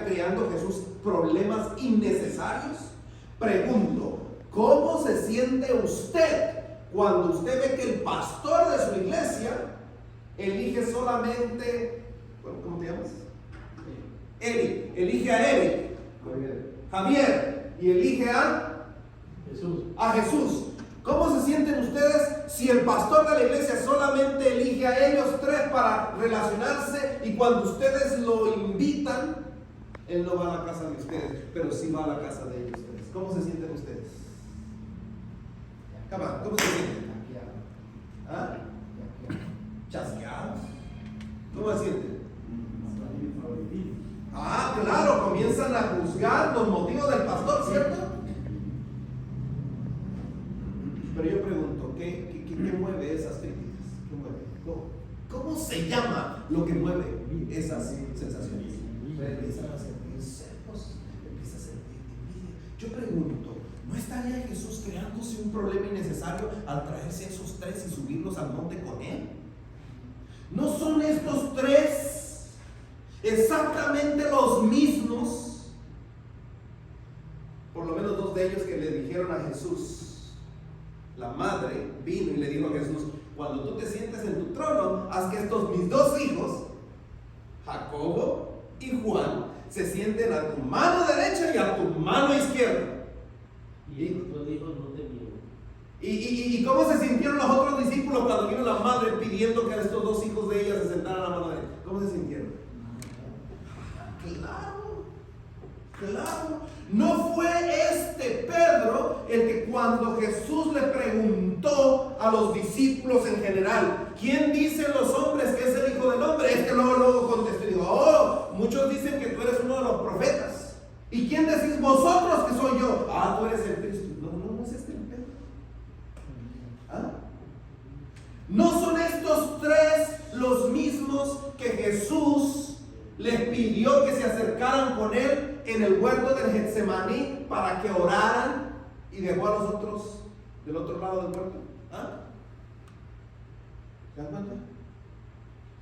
creando Jesús problemas innecesarios? Pregunto, ¿cómo se siente usted cuando usted ve que el pastor de su iglesia elige solamente, ¿cómo te llamas? Eric, elige a Eric, Javier, y elige a Jesús? ¿Cómo se sienten ustedes si el pastor de la iglesia solamente elige a ellos tres para relacionarse y cuando ustedes lo invitan, él no va a la casa de ustedes, pero sí va a la casa de ellos tres? ¿Cómo se sienten ustedes? ¿Cómo se sienten? ¿Ah? ¿Chasqueados? ¿Cómo se sienten? Ah, claro, comienzan a juzgar los motivos del pastor, ¿cierto? Pero yo pregunto, ¿qué mueve esas críticas? ¿Qué mueve? ¿Cómo se llama lo que mueve esas sensaciones? Empiezan a sentir celos, empieza a sentir envidia. Yo pregunto, ¿no estaría Jesús creándose un problema innecesario al traerse a esos tres y subirlos al monte con él? ¿No son estos tres exactamente los mismos? Por lo menos dos de ellos que le dijeron a Jesús. La madre vino y le dijo a Jesús: cuando tú te sientes en tu trono, haz que estos mis dos hijos, Jacobo y Juan, se sienten a tu mano derecha y a tu mano izquierda. Y los hijos no tenían. ¿Y cómo se sintieron los otros discípulos cuando vino la madre pidiendo que a estos dos hijos de ella se sentaran a la mano derecha? ¿Cómo se sintieron? Claro. No fue Pedro el que cuando Jesús le preguntó a los discípulos en general: ¿quién dicen los hombres que es el Hijo del Hombre? Luego contestó y dijo: muchos dicen que tú eres uno de los profetas. ¿Y quién decís vosotros que soy yo? Tú eres el Cristo. No es el Pedro. ¿No son estos tres los mismos que Jesús les pidió que se acercaran con él en el huerto del Getsemaní para que oraran y dejó a los otros del otro lado del huerto? ¿Se dan cuenta?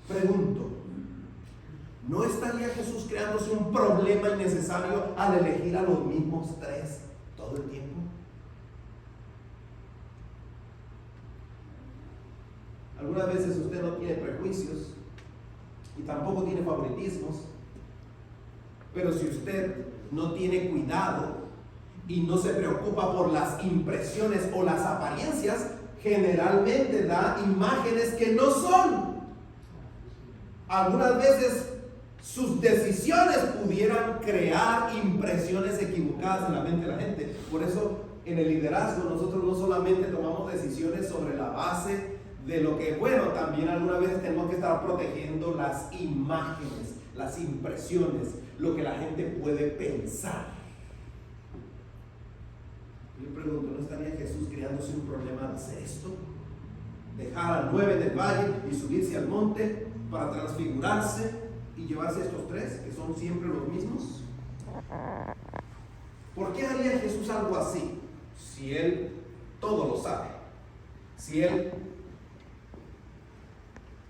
Pregunto, ¿no estaría Jesús creándose un problema innecesario al elegir a los mismos tres todo el tiempo? Algunas veces usted no tiene prejuicios y tampoco tiene favoritismos, pero si usted no tiene cuidado y no se preocupa por las impresiones o las apariencias, generalmente da imágenes que no son. Algunas veces sus decisiones pudieran crear impresiones equivocadas en la mente de la gente. Por eso en el liderazgo nosotros no solamente tomamos decisiones sobre la base de lo que, también algunas veces tenemos que estar protegiendo las imágenes, las impresiones, lo que la gente puede pensar. Yo pregunto, ¿no estaría Jesús creándose un problema de hacer esto? Dejar a 9 del valle y subirse al monte para transfigurarse y llevarse a estos tres, que son siempre los mismos. ¿Por qué haría Jesús algo así? Si Él todo lo sabe, si Él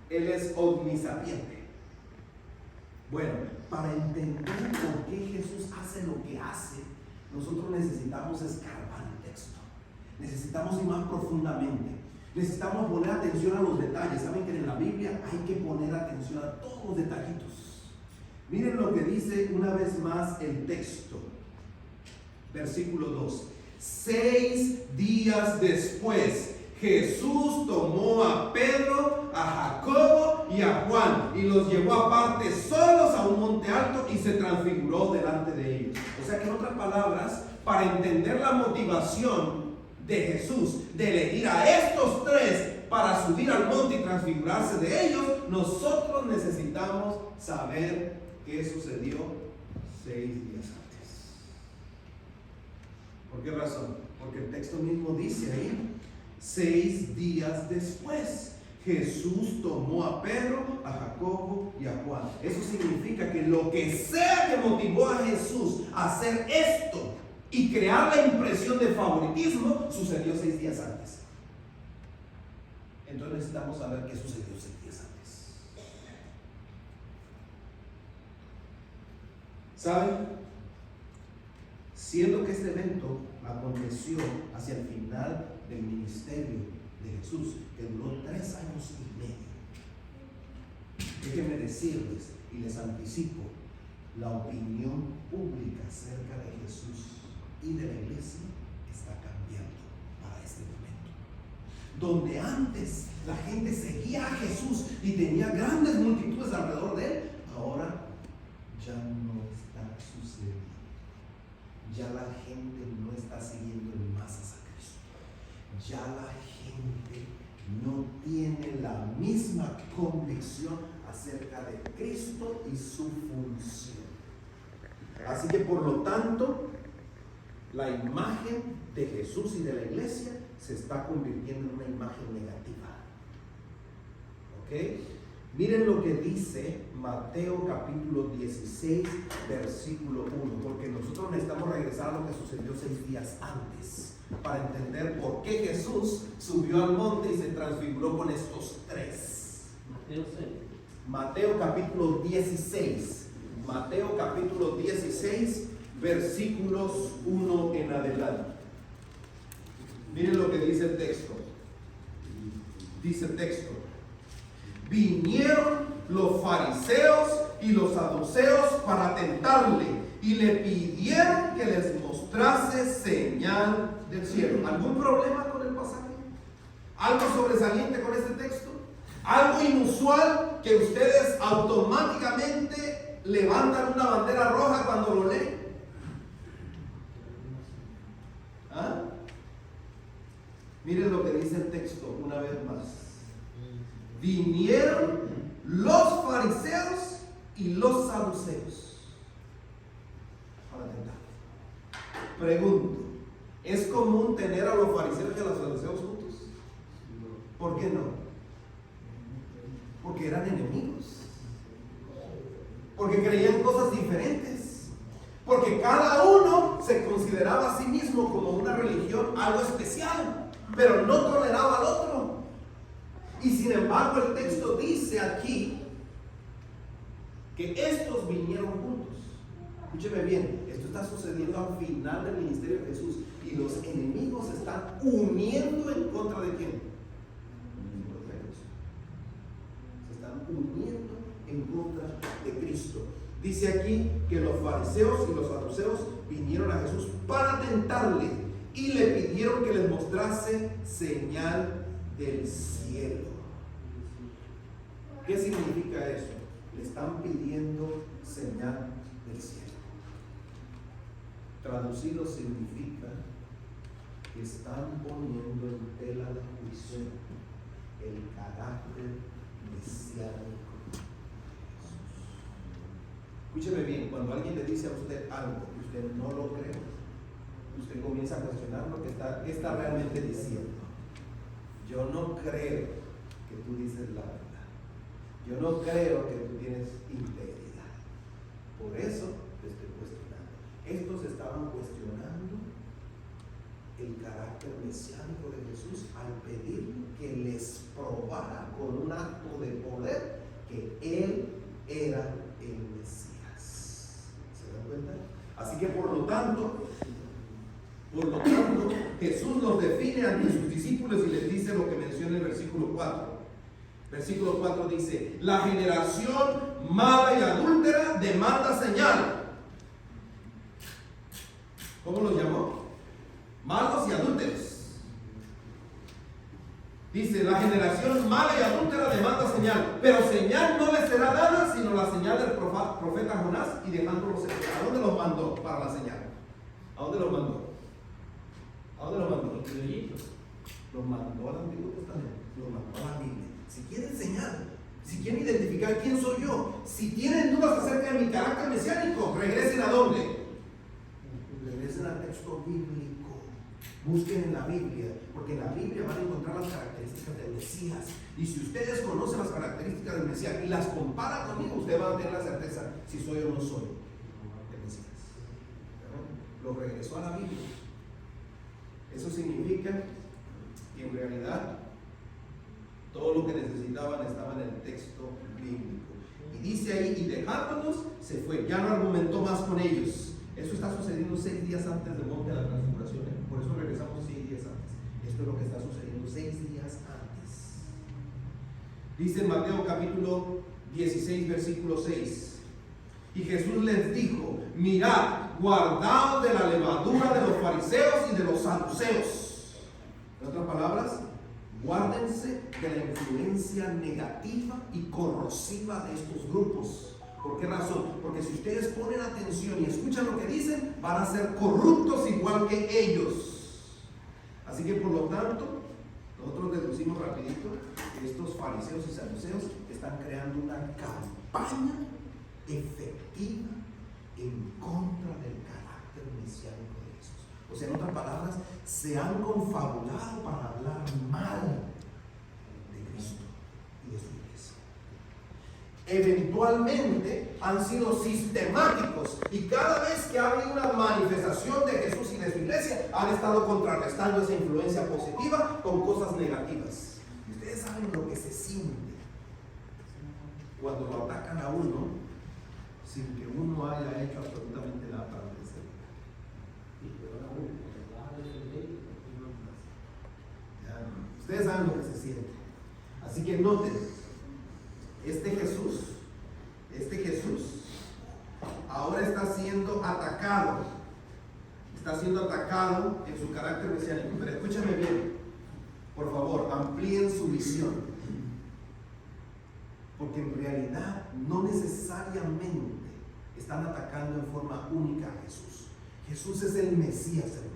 es omnisapiente. Bueno, para entender por qué Jesús hace lo que hace, nosotros necesitamos escarbar el texto. Necesitamos ir más profundamente. Necesitamos poner atención a los detalles. Saben que en la Biblia hay que poner atención a todos los detallitos. Miren lo que dice una vez más el texto. Versículo 2. 6 días después, Jesús tomó a Pedro, a Jacobo y a Juan y los llevó aparte solos a un monte alto y se transfiguró delante de ellos. O sea que en otras palabras, para entender la motivación de Jesús de elegir a estos tres para subir al monte y transfigurarse de ellos, nosotros necesitamos saber qué sucedió 6 días antes. ¿Por qué razón? Porque el texto mismo dice ahí: 6 días después, Jesús tomó a Pedro, a Jacobo y a Juan. Eso significa que lo que sea que motivó a Jesús a hacer esto y crear la impresión de favoritismo, sucedió 6 días antes. Entonces necesitamos saber qué sucedió 6 días antes. ¿Saben? Siendo que este evento aconteció hacia el final del ministerio de Jesús, que duró 3 años y medio. Déjenme decirles y les anticipo, la opinión pública acerca de Jesús y de la iglesia está cambiando para este momento. Donde antes la gente seguía a Jesús y tenía grandes multitudes alrededor de él, ahora ya no está sucediendo. Ya la gente no está siguiendo en masas a Cristo. Ya la gente no tiene la misma convicción acerca de Cristo y su función. Así que por lo tanto, la imagen de Jesús y de la iglesia se está convirtiendo en una imagen negativa. ¿Ok? Miren lo que dice Mateo capítulo 16, versículo 1, porque nosotros necesitamos regresar a lo que sucedió 6 días antes para entender por qué Jesús subió al monte y se transfiguró con estos 3. Mateo capítulo 16, Mateo capítulo 16, versículos 1 en adelante. Miren lo que dice el texto. Dice el texto: vinieron los fariseos y los saduceos para tentarle y le pidieron que les mostrase señal del cielo. ¿Algún problema con el pasaje? ¿Algo sobresaliente con este texto? ¿Algo inusual que ustedes automáticamente levantan una bandera roja cuando lo leen? ¿Ah? Miren lo que dice el texto una vez más. Vinieron los fariseos y los saduceos para tentar. Pregunto, ¿es común tener a los fariseos y a los saduceos juntos? ¿Por qué no? Porque eran enemigos. Porque creían cosas diferentes. Porque cada uno se consideraba a sí mismo como una religión, algo especial, pero no toleraba al otro. Y sin embargo el texto dice aquí que estos vinieron juntos. Escúcheme bien, esto está sucediendo al final del ministerio de Jesús y los enemigos se están uniendo en contra de quién. Se están uniendo en contra de Cristo. Dice aquí que los fariseos y los saduceos vinieron a Jesús para tentarle y le pidieron que les mostrase señal del cielo. ¿Qué significa eso? Le están pidiendo señal del cielo. Traducido significa que están poniendo en tela de juicio el carácter mesiánico de Jesús. Escúcheme bien, cuando alguien le dice a usted algo que usted no lo cree, usted comienza a cuestionar lo que está realmente diciendo. Yo no creo que tú dices la verdad. Yo no creo que tú tienes integridad. Por eso te estoy cuestionando. Estos estaban cuestionando el carácter mesiánico de Jesús al pedirle que les probara con un acto de poder que Él era el Mesías. ¿Se dan cuenta? Así que por lo tanto, Jesús los define ante sus discípulos y les dice lo que menciona el versículo 4. Versículo 4 dice: la generación mala y adúltera demanda señal. ¿Cómo los llamó? Malos y adúlteros. Dice: la generación mala y adúltera demanda señal, pero señal no les será dada sino la señal del profeta Jonás. Y dejándolos, ¿a dónde los mandó para la señal? ¿A dónde los mandó? ¿A dónde los mandó? Los mandó al Antiguo Testamento, los mandó a la Biblia. Si quieren señal, si quieren identificar quién soy yo, si tienen dudas acerca de mi carácter mesiánico, regresen ¿a dónde? Regresen al texto bíblico. Busquen en la Biblia, porque en la Biblia van a encontrar las características del Mesías. Y si ustedes conocen las características del Mesías y las comparan conmigo, ustedes van a tener la certeza si soy o no soy el Mesías. Lo regresó a la Biblia. Eso significa que en realidad todo lo que necesitaban estaba en el texto bíblico. Y dice ahí: y dejándonos se fue, ya no argumentó más con ellos. Eso está sucediendo 6 días antes del monte de la transfiguración. Por eso regresamos 6 días antes. Esto es lo que está sucediendo 6 días antes. Dice en Mateo capítulo 16, versículo 6. Y Jesús les dijo: mirad, guardaos de la levadura de los fariseos y de los saduceos. En otras palabras, guárdense de la influencia negativa y corrosiva de estos grupos. ¿Por qué razón? Porque si ustedes ponen atención y escuchan lo que dicen, van a ser corruptos igual que ellos. Así que por lo tanto, nosotros deducimos rapidito que estos fariseos y saduceos están creando una campaña efectiva en contra del carácter mesiánico de Jesús. O sea, en otras palabras, se han confabulado para hablar mal de Cristo y de su iglesia. Eventualmente han sido sistemáticos y cada vez que ha habido una manifestación de Jesús y de su iglesia, han estado contrarrestando esa influencia positiva con cosas negativas. Y ustedes saben lo que se siente cuando lo atacan a uno sin que uno haya hecho absolutamente nada para merecerlo. Ustedes saben lo que se siente. Así que noten, este Jesús ahora está siendo atacado en su carácter mesiánico. Pero escúchame bien, por favor, amplíen su visión, porque en realidad no necesariamente están atacando en forma única a Jesús. Jesús es el Mesías, hermano.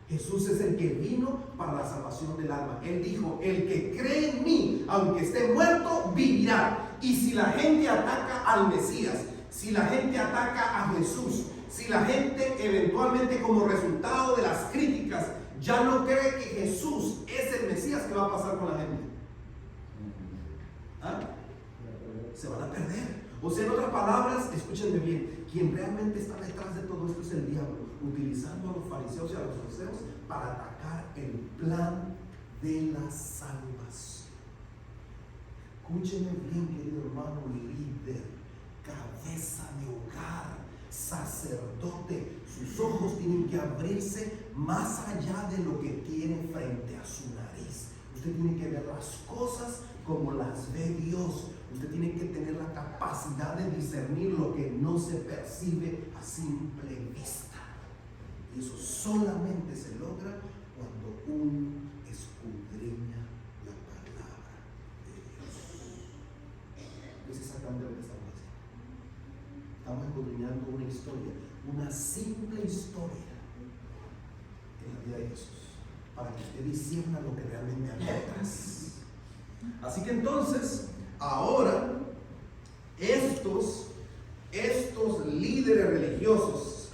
Jesús es el que vino para la salvación del alma. Él dijo: el que cree en mí, aunque esté muerto, vivirá. Y si la gente ataca al Mesías, si la gente ataca a Jesús, si la gente eventualmente como resultado de las críticas ya no cree que Jesús es el Mesías, ¿qué va a pasar con la gente? ¿Ah? Se van a perder. O sea, en otras palabras, escúchenme bien, quien realmente está detrás de todo esto es el diablo, utilizando a los fariseos y a los saduceos para atacar el plan de la salvación. Escúchenme bien, querido hermano, líder, cabeza de hogar, sacerdote. Sus ojos tienen que abrirse más allá de lo que tiene frente a su nariz. Usted tiene que ver las cosas como las ve Dios. Usted tiene que tener la capacidad de discernir lo que no se percibe a simple vista. Y eso solamente se logra cuando uno escudriña la palabra de Dios. Es exactamente lo que estamos haciendo. Estamos escudriñando una historia, una simple historia en la vida de Jesús, para que usted discierna lo que realmente hay detrás. Así que entonces, ahora estos líderes religiosos,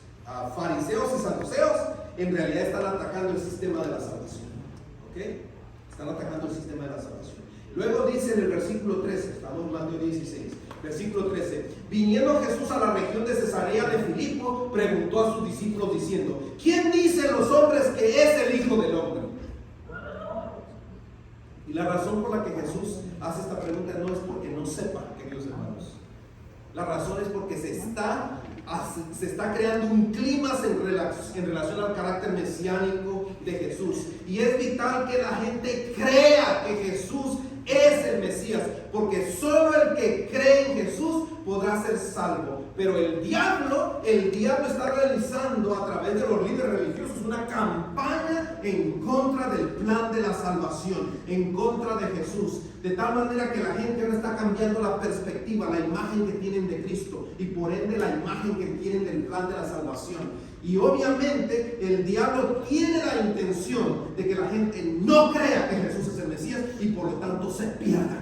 fariseos y saduceos, en realidad están atacando el sistema de la salvación. ¿Ok? Están atacando el sistema de la salvación. Luego dice en el versículo 13, estamos en Mateo 16, versículo 13: viniendo Jesús a la región de Cesarea de Filipo, preguntó a sus discípulos diciendo: ¿quién dicen los hombres que es el Hijo del Hombre? Y la razón por la que Jesús hace esta pregunta no es porque no sepa, queridos hermanos. La razón es porque se está creando un clima en relación al carácter mesiánico de Jesús. Y es vital que la gente crea que Jesús es el Mesías, porque solo el que cree en Jesús podrá ser salvo. Pero el diablo está realizando a través de los líderes religiosos una campaña en contra del plan de la salvación, en contra de Jesús, de tal manera que la gente ahora está cambiando la perspectiva, la imagen que tienen de Cristo y por ende la imagen que tienen del plan de la salvación. Y obviamente el diablo tiene la intención de que la gente no crea que Jesús es el Mesías y por lo tanto se pierda.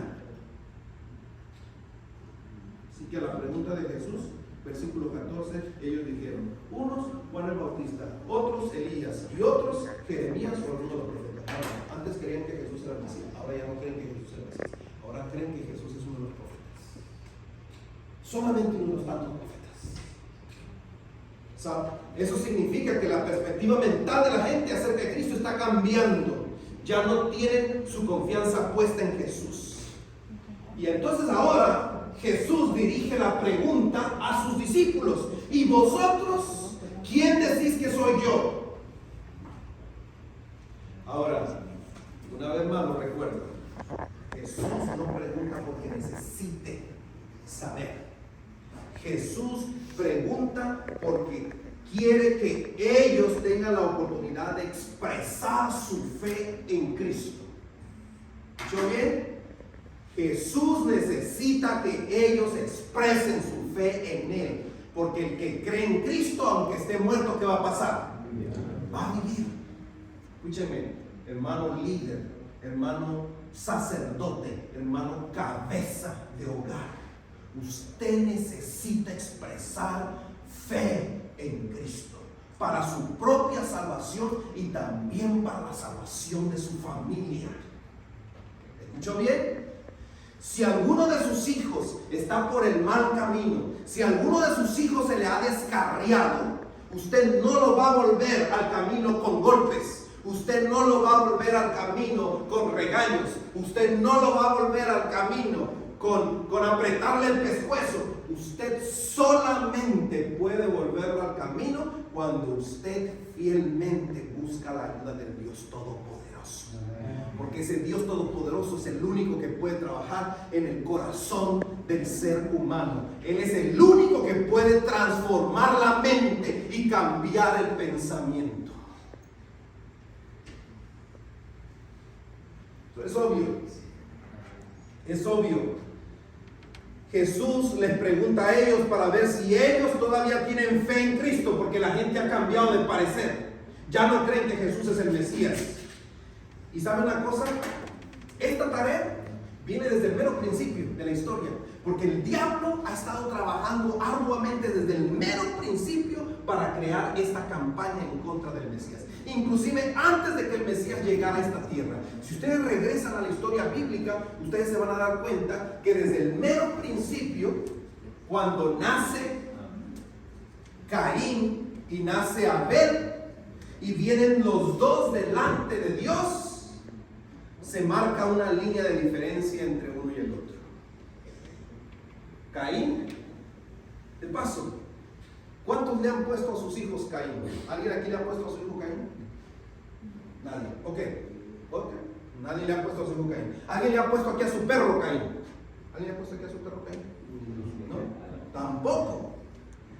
Así que a la pregunta de Jesús, versículo 14, ellos dijeron: unos Juan el Bautista, otros Elías y otros Jeremías o alguno de los profetas. Ahora, antes creían que Jesús era el Mesías, ahora ya no creen que Jesús es el Mesías, ahora creen que Jesús es uno de los profetas, solamente uno de los tantos profetas. ¿Sabe? Eso significa que la perspectiva mental de la gente acerca de Cristo está cambiando. Ya no tienen su confianza puesta en Jesús. Y entonces ahora Jesús dirige la pregunta a sus discípulos: ¿y vosotros quién decís que soy yo? Ahora, una vez más lo recuerdo, Jesús no pregunta porque necesite saber. Jesús pregunta porque quiere que ellos tengan la oportunidad de expresar su fe en Cristo. ¿Escuchó bien? Jesús necesita que ellos expresen su fe en Él, porque el que cree en Cristo, aunque esté muerto, ¿qué va a pasar? Va a vivir. Escúcheme, hermano líder, hermano sacerdote, hermano cabeza de hogar, usted necesita expresar fe en Cristo para su propia salvación y también para la salvación de su familia. ¿Escuchó bien? Si alguno de sus hijos está por el mal camino, si alguno de sus hijos se le ha descarriado, usted no lo va a volver al camino con golpes, usted no lo va a volver al camino con regaños, usted no lo va a volver al camino con apretarle el pescuezo. Usted solamente puede volverlo al camino cuando usted fielmente busca la ayuda del Dios Todopoderoso. Porque ese Dios Todopoderoso es el único que puede trabajar en el corazón del ser humano. Él es el único que puede transformar la mente y cambiar el pensamiento. Es obvio. Es obvio. Jesús les pregunta a ellos para ver si ellos todavía tienen fe en Cristo, porque la gente ha cambiado de parecer. Ya no creen que Jesús es el Mesías. Y ¿saben una cosa? Esta tarea viene desde el mero principio de la historia, porque el diablo ha estado trabajando arduamente desde el mero principio para crear esta campaña en contra del Mesías. Inclusive antes de que el Mesías llegara a esta tierra. Si ustedes regresan a la historia bíblica, ustedes se van a dar cuenta que desde el mero principio, cuando nace Caín y nace Abel, y vienen los dos delante de Dios, se marca una línea de diferencia entre uno y el otro. Caín, de paso, ¿cuántos le han puesto a sus hijos Caín? ¿Alguien aquí le ha puesto a su hijo Caín? Nadie. Ok. Nadie le ha puesto a su hijo Caín. ¿Alguien le ha puesto aquí a su perro Caín? ¿Alguien le ha puesto aquí a su perro Caín? No. Tampoco.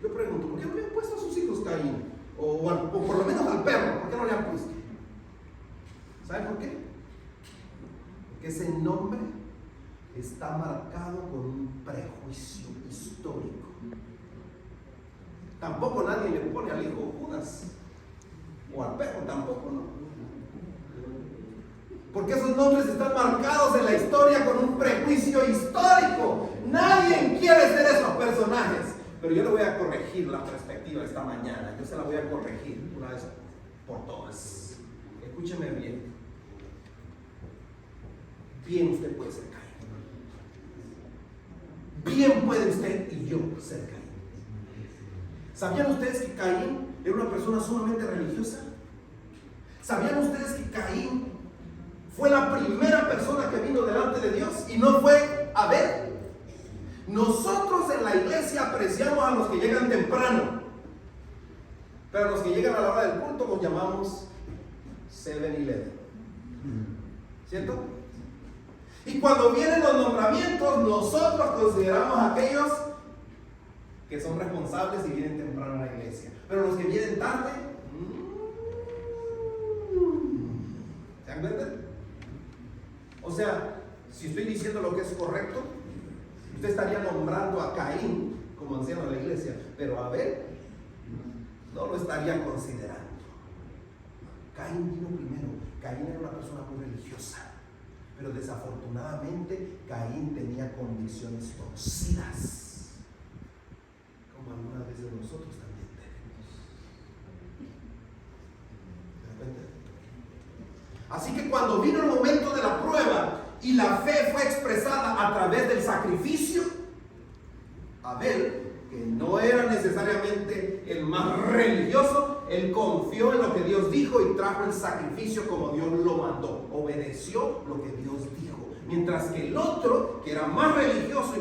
Yo pregunto, ¿por qué no le han puesto a sus hijos Caín? O por lo menos al perro, ¿por qué no le han puesto? ¿Saben por qué? Porque ese nombre está marcado con un prejuicio histórico. Tampoco nadie le pone al hijo Judas o al perro, tampoco, ¿no? Porque esos nombres están marcados en la historia con un prejuicio histórico. Nadie quiere ser esos personajes. Pero yo le voy a corregir la perspectiva esta mañana. Yo se la voy a corregir una vez por todas. Escúcheme bien. Bien usted puede ser Caín. Bien puede usted y yo ser Caín. ¿Sabían ustedes que Caín era una persona sumamente religiosa? ¿Sabían ustedes que Caín fue la primera persona que vino delante de Dios y no fue Abel? Nosotros en la iglesia apreciamos a los que llegan temprano, pero a los que llegan a la hora del culto los llamamos 7-Eleven. ¿Cierto? Y cuando vienen los nombramientos, nosotros consideramos a aquellos que son responsables y vienen temprano a la iglesia. Pero los que vienen tarde, ¿se dan cuenta? O sea, si estoy diciendo lo que es correcto, usted estaría nombrando a Caín como anciano de la iglesia, pero a Abel no lo estaría considerando. Caín vino primero. Caín era una persona muy religiosa, pero desafortunadamente Caín tenía convicciones torcidas, como algunas veces nosotros también tenemos. ¿Se dan cuenta? Así que cuando vino el momento de la prueba y la fe fue expresada a través del sacrificio, Abel, que no era necesariamente el más religioso, él confió en lo que Dios dijo y trajo el sacrificio como Dios lo mandó. Obedeció lo que Dios dijo. Mientras que el otro, que era más religioso y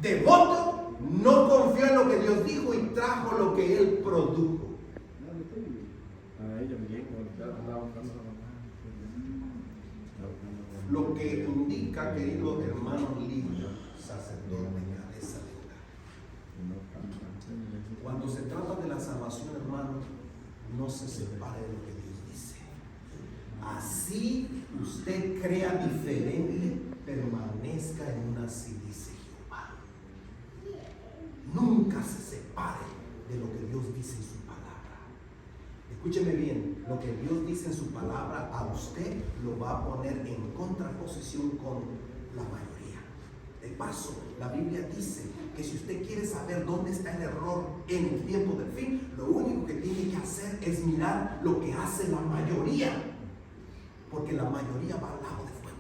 devoto, no confió en lo que Dios dijo y trajo lo que Él produjo. Lo que indica, querido hermano líder, sacerdote, cabeza de hogar. Cuando se trata de la salvación, hermano, no se separe de lo que Dios dice. Así usted crea diferente, permanezca en una así, dice Jehová. Nunca se separe de lo que Dios dice en su palabra. Escúcheme bien, lo que Dios dice en su palabra a usted lo va a poner en contraposición con la mayoría. De paso, la Biblia dice que si usted quiere saber dónde está el error en el tiempo del fin, lo único que tiene que hacer es mirar lo que hace la mayoría, porque la mayoría va al lago de fuego.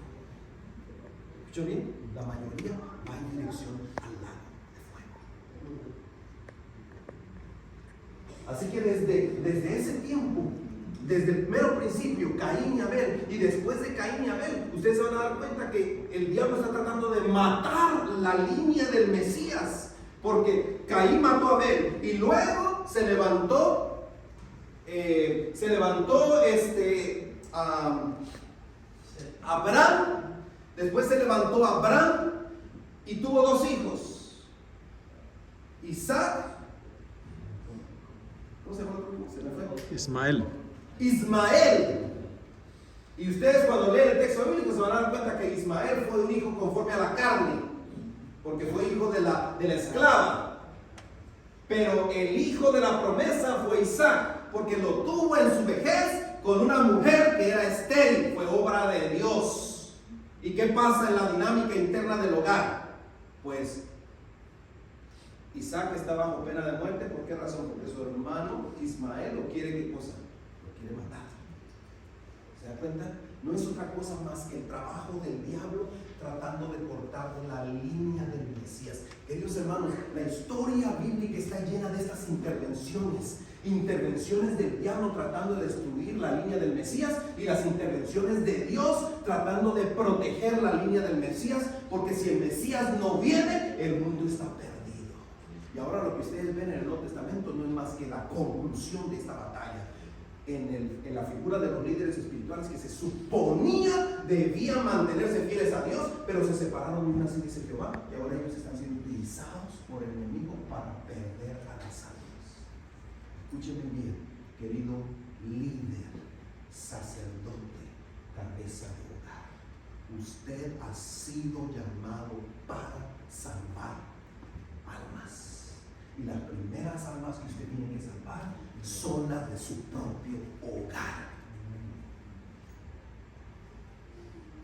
¿Escuchó bien? La mayoría va en dirección al lago de fuego. Así que desde ese tiempo, desde el mero principio, Caín y Abel, y después de Caín y Abel, ustedes se van a dar cuenta que el diablo está tratando de matar la línea del Mesías, porque Caín mató a Abel y luego se levantó Abraham. Después se levantó Abraham y tuvo dos hijos, Isaac. ¿Cómo se llama? Se me fue. Ismael. Y ustedes cuando leen el texto bíblico se van a dar cuenta que Ismael fue un hijo conforme a la carne, porque fue hijo de la esclava. Pero el hijo de la promesa fue Isaac, porque lo tuvo en su vejez con una mujer que era estéril, fue obra de Dios. ¿Y qué pasa en la dinámica interna del hogar? Pues Isaac está bajo pena de muerte. ¿Por qué razón? Porque su hermano Ismael lo quiere, ¿qué cosa? Lo quiere matar. ¿Se da cuenta? No es otra cosa más que el trabajo del diablo tratando de cortar la línea del Mesías. Queridos hermanos, la historia bíblica está llena de estas intervenciones del diablo tratando de destruir la línea del Mesías, y las intervenciones de Dios tratando de proteger la línea del Mesías, porque si el Mesías no viene, el mundo está perdido. Y ahora lo que ustedes ven en el Nuevo Testamento no es más que la conclusión de esta batalla. En la figura de los líderes espirituales que se suponía debían mantenerse fieles a Dios, pero se separaron de una, así dice Jehová, y ahora ellos están siendo utilizados por el enemigo para perder a las almas. Escúchenme bien, querido líder, sacerdote, cabeza de hogar. Usted ha sido llamado para salvar almas. Y las primeras almas que usted tiene que salvar son las de su propio hogar.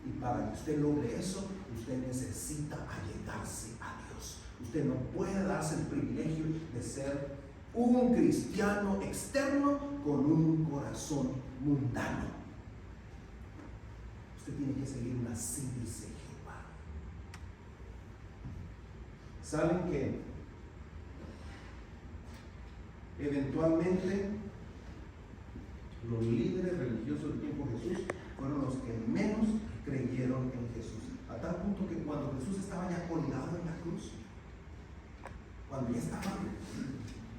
Y para que usted logre eso, usted necesita allegarse a Dios. Usted no puede darse el privilegio de ser un cristiano externo con un corazón mundano. Usted tiene que seguir una así, dice Jehová. ¿Saben qué? Eventualmente, los líderes religiosos del tiempo de Jesús fueron los que menos creyeron en Jesús. A tal punto que cuando Jesús estaba ya colgado en la cruz, cuando ya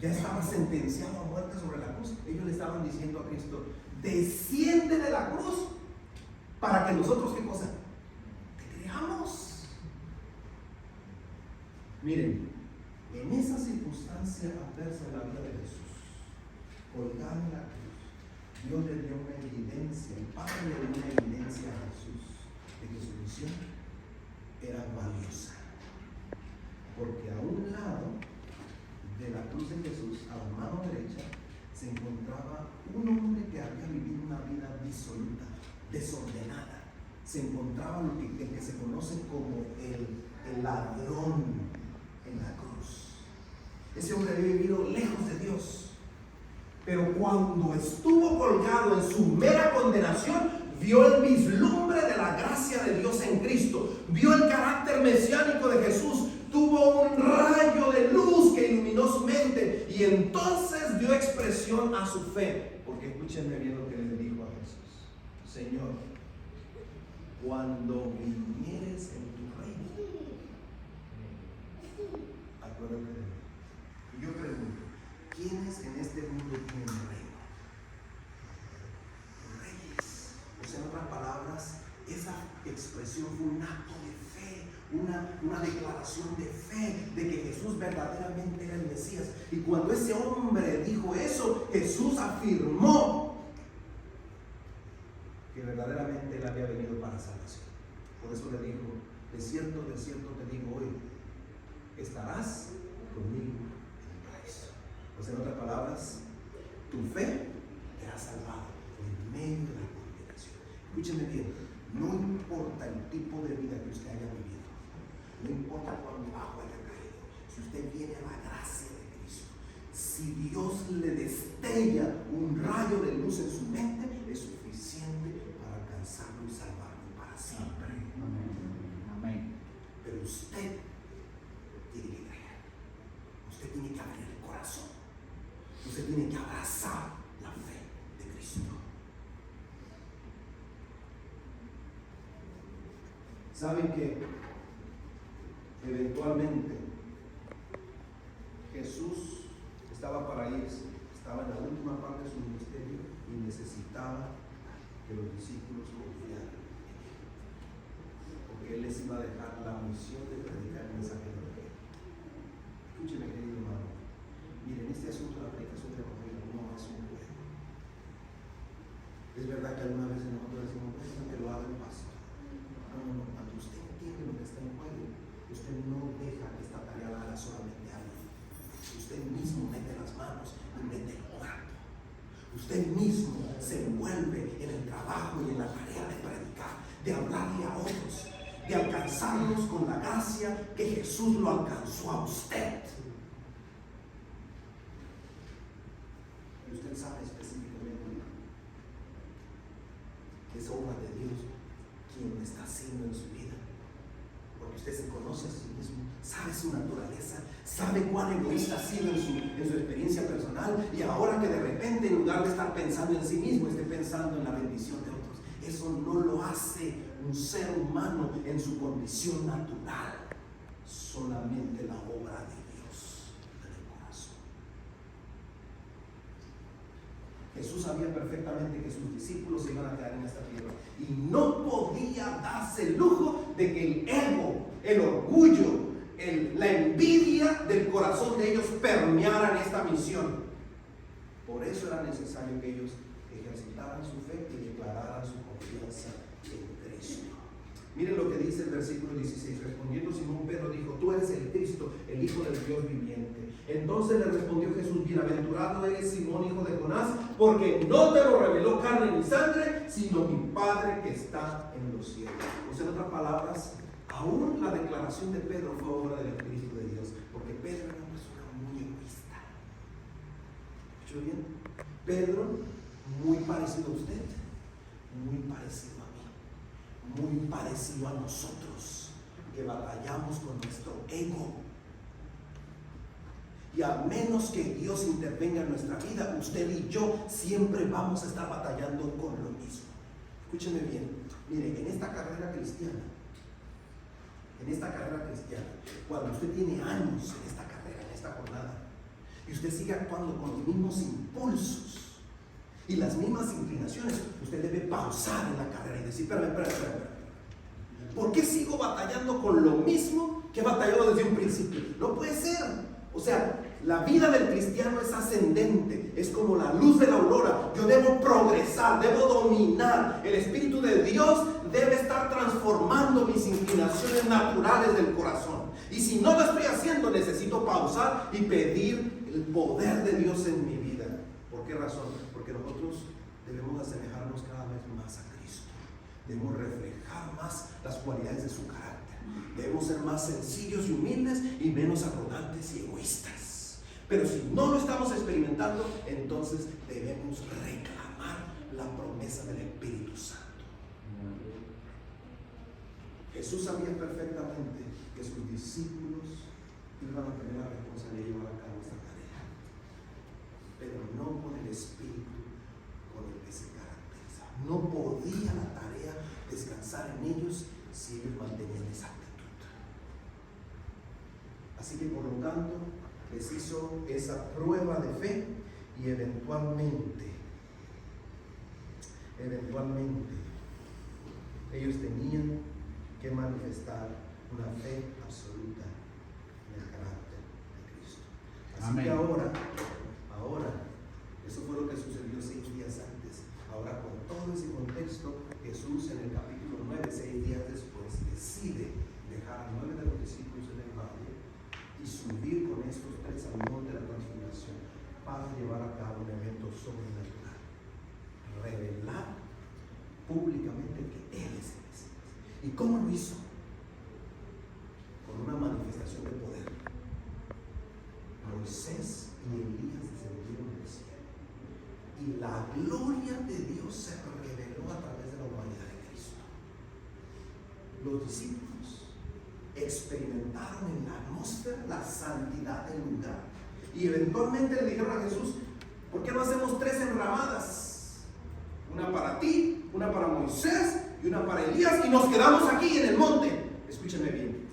estaba sentenciado a muerte sobre la cruz, ellos le estaban diciendo a Cristo: desciende de la cruz para que nosotros, ¿qué cosa? Te creamos. Miren, en esa circunstancia adversa de la vida de Jesús, colgado en la cruz, Dios le dio una evidencia, el Padre le dio una evidencia a Jesús de que su misión era valiosa. Porque a un lado de la cruz de Jesús, a la mano derecha, se encontraba un hombre que había vivido una vida disoluta, desordenada. Se encontraba el que se conoce como el ladrón en la cruz. Ese hombre había vivido lejos de Dios, pero cuando estuvo colgado en su mera condenación, vio el vislumbre de la gracia de Dios en Cristo, vio el carácter mesiánico de Jesús, tuvo un rayo de luz que iluminó su mente, y entonces dio expresión a su fe. Porque escúchenme bien lo que le dijo a Jesús: Señor, cuando vinieres en tu reino, Acuérdate de mí. Y yo pregunto, ¿quiénes en este mundo tienen reino? Reyes. O sea, en otras palabras, esa expresión fue un acto de fe, una declaración de fe de que Jesús verdaderamente era el Mesías. Y cuando ese hombre dijo eso, Jesús afirmó que verdaderamente él había venido para salvación. Por eso le dijo, de cierto te digo hoy, estarás conmigo en el paraíso. O sea, en otras palabras, tu fe te ha salvado en medio de la condenación. Escúcheme bien, no importa el tipo de vida que usted haya vivido, no importa cuán bajo haya caído, si usted viene a la gracia de Cristo, si Dios le destella un rayo de luz en su mente, es suficiente para alcanzarlo y salvarlo para siempre. Amén. Pero usted tiene que creer, usted tiene que abrir el corazón, usted tiene que abrazar la fe de Cristo. Saben que eventualmente Jesús estaba para irse, estaba en la última parte de su ministerio y necesitaba que los discípulos confiaran en él, porque él les iba a dejar la misión de predicar el mensaje del Evangelio. Escúcheme, querido hermano, miren, este asunto de la predicación del Evangelio no es un juego. Es verdad que algunas veces nosotros decimos, bueno, que lo haga el pastor. No, cuando usted entiende lo que está en juego, usted no deja que esta tarea la haga solamente alguien. Usted mismo mete las manos y mete el cuerpo. Usted mismo se envuelve en el trabajo y en la tarea de predicar, de hablarle a otros, de alcanzarlos con la gracia que Jesús lo alcanzó a usted. Y usted sabe específicamente que es obra de Dios quien lo está haciendo en su vida, porque usted se conoce a sí mismo, sabe su naturaleza, sabe cuán egoísta ha sido en su experiencia personal, y ahora que de repente en lugar de estar pensando en sí mismo, esté pensando en la bendición de otros. Eso no lo hace un ser humano en su condición natural, solamente la obra de Dios en el corazón. Jesús sabía perfectamente que sus discípulos se iban a quedar en esta tierra y no podía darse el lujo de que el ego, el orgullo, la envidia del corazón de ellos permearan esta misión. Por eso era necesario que ellos ejercitaran su fe y declararan su confianza en Cristo. Miren lo que dice el versículo 16. Respondiendo Simón Pedro dijo, tú eres el Cristo, el Hijo del Dios viviente. Entonces le respondió Jesús, bienaventurado eres Simón, hijo de Jonás, porque no te lo reveló carne ni sangre, sino mi Padre que está en los cielos. O sea, en otras palabras, aún la declaración de Pedro fue obra del Espíritu de Dios, porque Pedro era una persona muy egoísta. ¿Escuchó bien? Pedro, muy parecido a usted, muy parecido a mí, muy parecido a nosotros, que batallamos con nuestro ego. Y a menos que Dios intervenga en nuestra vida, usted y yo siempre vamos a estar batallando con lo mismo. Escúcheme bien, mire, en esta carrera cristiana, cuando usted tiene años en esta carrera, en esta jornada, y usted sigue actuando con los mismos impulsos y las mismas inclinaciones, usted debe pausar en la carrera y decir, espera. ¿Por qué sigo batallando con lo mismo que he batallado desde un principio? No puede ser. O sea, la vida del cristiano es ascendente, es como la luz de la aurora. Yo debo progresar, debo dominar. El Espíritu de Dios debe estar transformando mis inclinaciones naturales del corazón. Y si no lo estoy haciendo, necesito pausar y pedir el poder de Dios en mi vida. ¿Por qué razón? Porque nosotros debemos asemejarnos cada vez más a Cristo. Debemos reflejar más las cualidades de su carácter. Debemos ser más sencillos y humildes y menos arrogantes y egoístas. Pero si no lo estamos experimentando, entonces debemos reclamar la promesa del Espíritu Santo. Jesús sabía perfectamente que sus discípulos iban a tener la responsabilidad de llevar a cabo esta tarea, pero no con el espíritu con el que se caracteriza. No podía la tarea descansar en ellos si ellos mantenían esa actitud. Así que por lo tanto les hizo esa prueba de fe y eventualmente ellos tenían que manifestar una fe absoluta en el carácter de Cristo. Así Amén. que ahora, eso fue lo que sucedió 6 días antes. Ahora, con todo ese contexto, Jesús en el capítulo 9, 6 días después, decide dejar a 9 de los discípulos en el valle y subir con estos 3 al monte de la transfiguración para llevar a cabo un evento sobrenatural, revelar públicamente que Él es el Mesías. ¿Y cómo lo hizo? Con una manifestación de poder. Moisés y Elías descendieron del cielo y la gloria de Dios se reveló a través de la humanidad de Cristo. Los discípulos experimentaron en la atmósfera la santidad del lugar y eventualmente le dijeron a Jesús: ¿por qué no hacemos 3 enramadas? Una para ti, una para Moisés y una para Elías, y nos quedamos aquí en el monte. Escúcheme bien,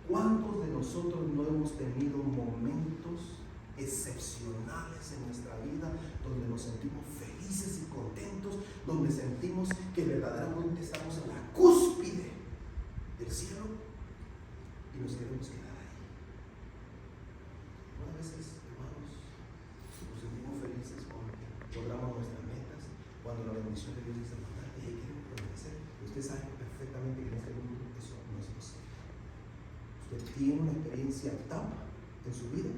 ¿cuántos de nosotros no hemos tenido momentos excepcionales en nuestra vida donde nos sentimos felices y contentos, donde sentimos que verdaderamente estamos en la cúspide del cielo y nos queremos quedar ahí? ¿No? A veces, hermanos, nos sentimos felices cuando logramos nuestras metas, cuando la bendición de Dios es abundante y queremos permanecer. Usted sabe perfectamente que en este mundo eso no es posible. Usted tiene una experiencia top en su vida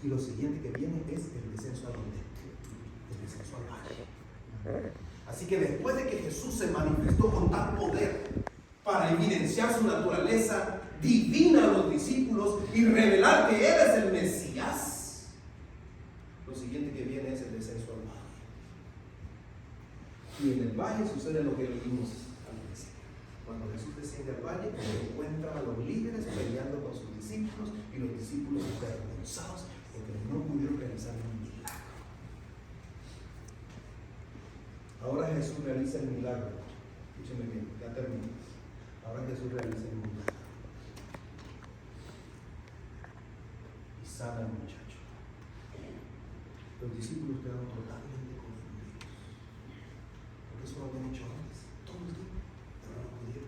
y lo siguiente que viene es el descenso al monte, el descenso al valle. Así que después de que Jesús se manifestó con tal poder para evidenciar su naturaleza divina a los discípulos y revelar que Él es el Mesías, lo siguiente que viene es el descenso al valle. Y en el valle sucede lo que leímos al principio. Cuando Jesús desciende al valle, encuentra a los líderes peleando con sus discípulos y los discípulos avergonzados porque no pudieron realizar un milagro. Ahora Jesús realiza el milagro. Escúcheme bien, ya termino. Ahora Jesús realiza el milagro y sana al muchacho. Los discípulos quedaron totalmente confundidos, porque eso lo habían hecho antes, todo el tiempo, pero no pudieron.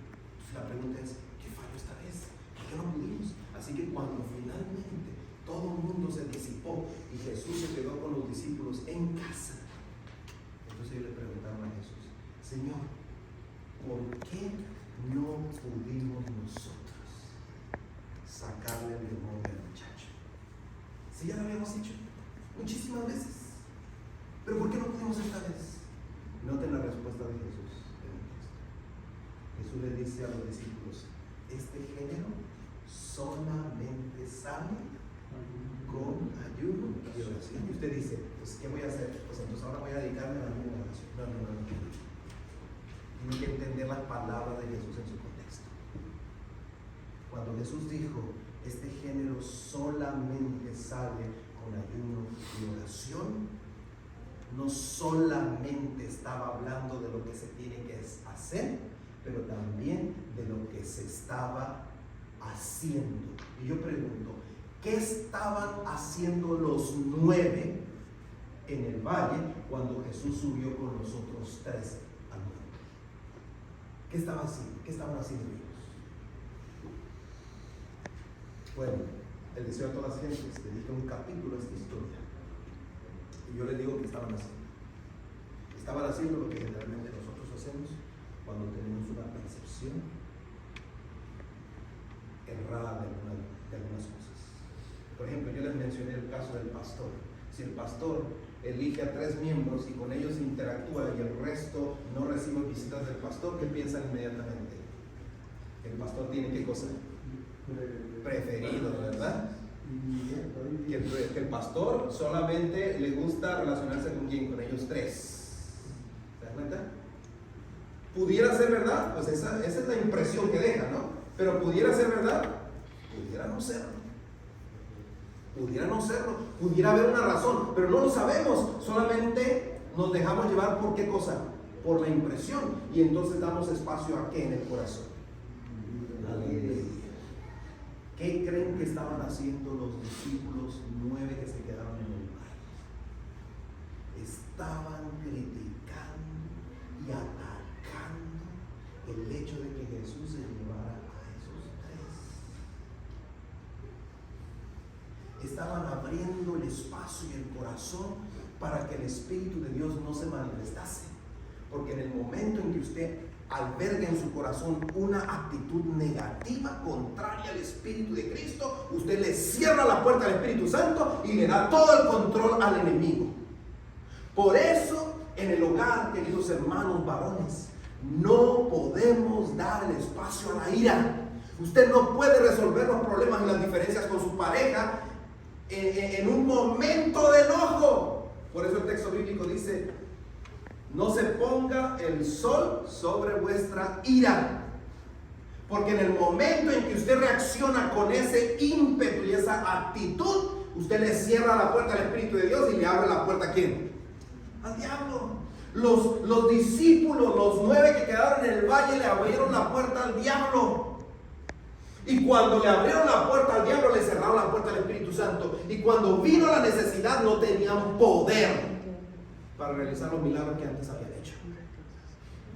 La pregunta es: ¿qué falló esta vez? ¿Por qué no pudimos? Así que cuando finalmente todo el mundo se disipó y Jesús se quedó con los discípulos en casa, entonces ellos le preguntaron a Jesús: Señor, ¿por qué no pudimos nosotros sacarle el demonio al muchacho? Si ya lo habíamos hecho muchísimas veces, pero ¿por qué no pudimos esta vez? Noten la respuesta de Jesús en el texto. Jesús le dice a los discípulos: este género solamente sale con ayuno y oración. Y usted dice: pues ¿qué voy a hacer? Pues entonces ahora voy a dedicarme a la ayuno y oración. No. Tiene que entender las palabras de Jesús en su contexto. Cuando Jesús dijo: este género solamente sale con ayuno y oración, no solamente estaba hablando de lo que se tiene que hacer, pero también de lo que se estaba haciendo. Y yo pregunto: ¿qué estaban haciendo los 9 en el valle cuando Jesús subió con los otros 3 al monte? ¿Qué estaban haciendo? ¿Qué estaban haciendo ellos? Bueno, el deseo de todas las gentes dedica un capítulo a esta historia. Y yo les digo que estaban haciendo. Estaban haciendo lo que generalmente nosotros hacemos cuando tenemos una percepción errada de algunas cosas. Por ejemplo, yo les mencioné el caso del pastor. Si el pastor elige a 3 miembros y con ellos interactúa y el resto no recibe visitas del pastor, ¿qué piensan inmediatamente? El pastor tiene ¿qué cosa? Preferido, ¿verdad? Que el pastor solamente le gusta relacionarse con quién, con ellos 3. ¿Se dan cuenta? ¿Pudiera ser verdad? Pues esa es la impresión que deja, ¿no? Pero ¿pudiera ser verdad? Pudiera no serlo. Pudiera haber una razón, pero no lo sabemos. Solamente nos dejamos llevar por ¿qué cosa? Por la impresión. Y entonces damos espacio a ¿qué en el corazón? La alegría. ¿Qué creen que estaban haciendo los discípulos 9 que se quedaron en el mar? Estaban criticando y atacando el hecho de que Jesús se llevara a esos 3. Estaban abriendo el espacio y el corazón para que el Espíritu de Dios no se manifestase. Porque en el momento en que usted alberga en su corazón una actitud negativa, contraria al Espíritu de Cristo, usted le cierra la puerta al Espíritu Santo y le da todo el control al enemigo. Por eso, en el hogar, queridos hermanos varones, no podemos dar el espacio a la ira. Usted no puede resolver los problemas y las diferencias con su pareja en un momento de enojo. Por eso el texto bíblico dice: no se ponga el sol sobre vuestra ira. Porque en el momento en que usted reacciona con ese ímpetu y esa actitud, usted le cierra la puerta al Espíritu de Dios y le abre la puerta ¿a quién? Al diablo. Los discípulos, los 9 que quedaron en el valle, le abrieron la puerta al diablo. Y cuando le abrieron la puerta al diablo, le cerraron la puerta al Espíritu Santo. Y cuando vino la necesidad, no tenían poder para realizar los milagros que antes habían hecho.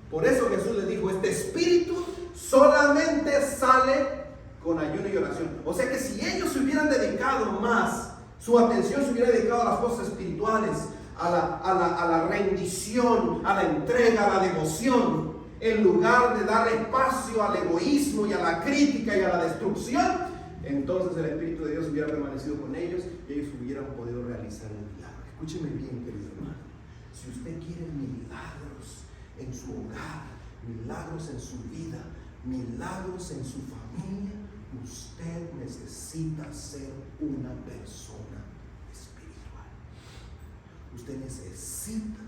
Por eso Jesús les dijo: este espíritu solamente sale con ayuno y oración. O sea que si ellos se hubieran dedicado más, su atención se hubiera dedicado a las cosas espirituales, a la rendición, a la entrega, a la devoción, en lugar de dar espacio al egoísmo y a la crítica y a la destrucción, entonces el Espíritu de Dios hubiera permanecido con ellos y ellos hubieran podido realizar el milagro. Escúcheme bien, querido hermano. Si usted quiere milagros en su hogar, milagros en su vida, milagros en su familia, usted necesita ser una persona espiritual. Usted necesita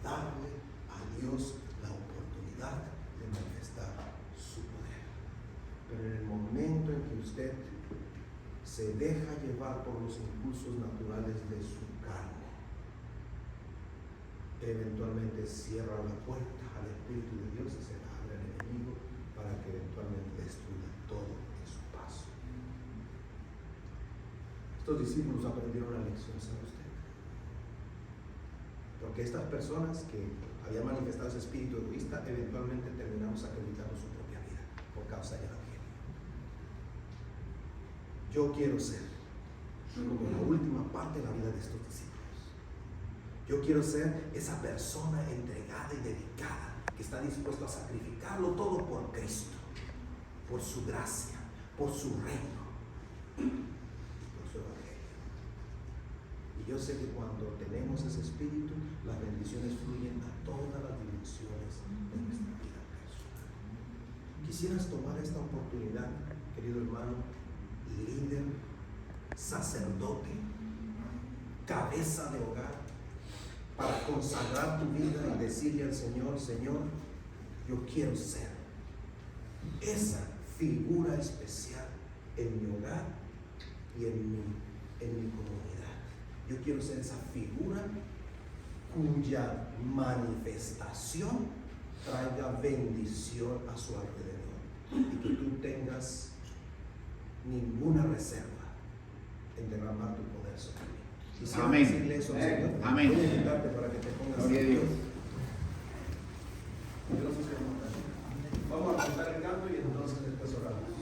darle a Dios la oportunidad de manifestar su poder. Pero en el momento en que usted se deja llevar por los impulsos naturales de su carne, eventualmente cierra la puerta al Espíritu de Dios y se la abre al enemigo para que eventualmente destruya todo en su paso. Estos discípulos aprendieron la lección, ¿sabe usted? Porque estas personas que habían manifestado ese espíritu egoísta, eventualmente terminaron sacrificando su propia vida por causa del evangelio. Yo quiero ser como la última parte de la vida de estos discípulos. Yo quiero ser esa persona entregada y dedicada que está dispuesto a sacrificarlo todo por Cristo, por su gracia, por su reino, por su evangelio. Y yo sé que cuando tenemos ese espíritu, las bendiciones fluyen a todas las dimensiones de nuestra vida personal. Quisieras tomar esta oportunidad, querido hermano, líder, sacerdote, cabeza de hogar, para consagrar tu vida y decirle al Señor: Señor, yo quiero ser esa figura especial en mi hogar y en mi comunidad. Yo quiero ser esa figura cuya manifestación traiga bendición a su alrededor y que tú tengas ninguna reserva en derramar tu poder sobre mí. Quisiera Amén. decirle eso al Señor. Amén. Voy a invitarte para que te pongas Gloria a en Dios. Dios. Vamos a cantar el canto y entonces después oramos.